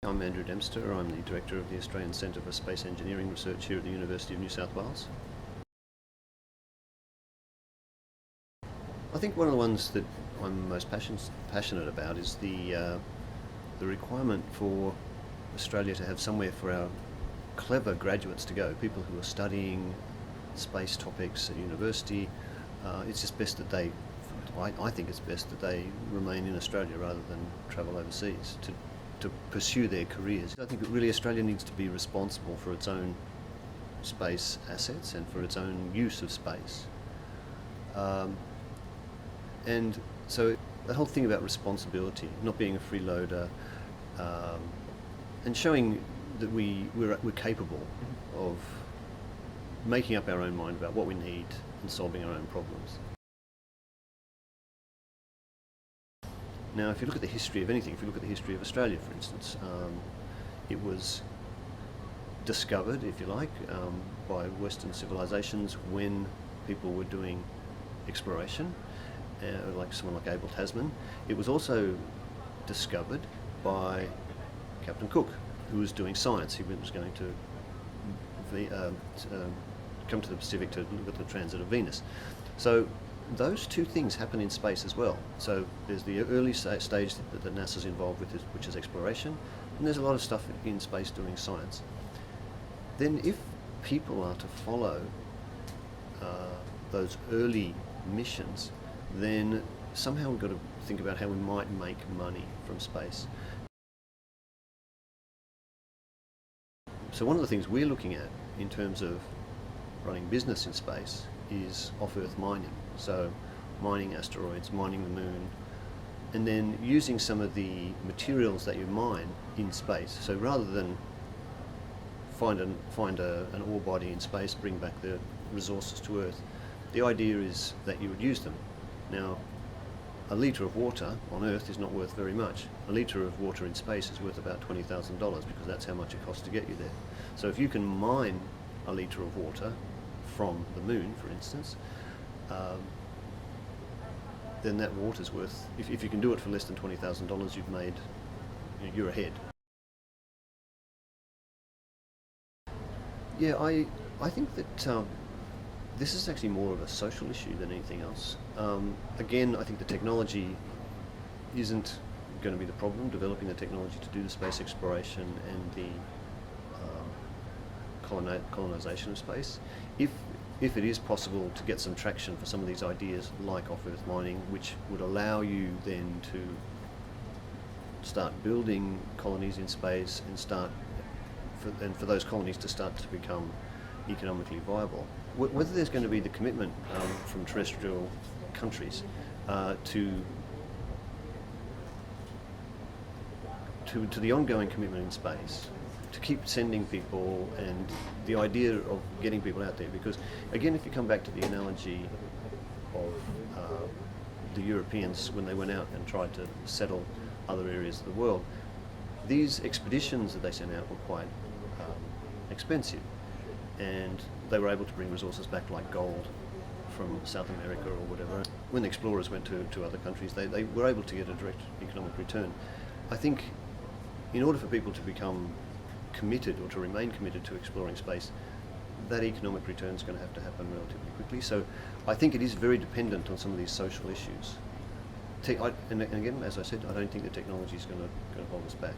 I'm Andrew Dempster. I'm the Director of the Australian Centre for Space Engineering Research here at the University of New South Wales. I think one of the ones that I'm most passionate about is the requirement for Australia to have somewhere for our clever graduates to go, people who are studying space topics at university. It's just best that I think it's best that they remain in Australia rather than travel overseas to pursue their careers. I think that really Australia needs to be responsible for its own space assets and for its own use of space. And so the whole thing about responsibility, not being a freeloader, and showing that we're capable of making up our own mind about what we need and solving our own problems. Now, if you look at the history of anything, if you look at the history of Australia, for instance, it was discovered, if you like, by Western civilizations when people were doing exploration, like someone like Abel Tasman. It was also discovered by Captain Cook, who was doing science. He was going to come to the Pacific to look at the transit of Venus. So those two things happen in space as well. So there's the early stage that NASA's involved with, which is exploration, and there's a lot of stuff in space doing science. Then if people are to follow those early missions, then somehow we've got to think about how we might make money from space. So one of the things we're looking at in terms of running business in space is off-Earth mining. So mining asteroids, mining the moon, and then using some of the materials that you mine in space. So rather than find an ore body in space, bring back the resources to Earth, the idea is that you would use them. Now, a litre of water on Earth is not worth very much. A litre of water in space is worth about $20,000 because that's how much it costs to get you there. So if you can mine a litre of water from the moon, for instance, then that water's worth, if you can do it for less than $20,000, you've made, you're ahead. Yeah, I think that this is actually more of a social issue than anything else. Again, I think the technology isn't going to be the problem, developing the technology to do the space exploration and the colonization of space. If it is possible to get some traction for some of these ideas like off-Earth mining, which would allow you then to start building colonies in space and for those colonies to start to become economically viable, whether there's going to be the commitment from terrestrial countries to the ongoing commitment in space, to keep sending people, and the idea of getting people out there. Because again, if you come back to the analogy of the Europeans when they went out and tried to settle other areas of the world, these expeditions that they sent out were quite expensive, and they were able to bring resources back like gold from South America or whatever. When the explorers went to other countries, they were able to get a direct economic return. I think in order for people to become committed or to remain committed to exploring space, that economic return is going to happen relatively quickly. So I think it is very dependent on some of these social issues. And again, as I said, I don't think the technology is going to hold us back.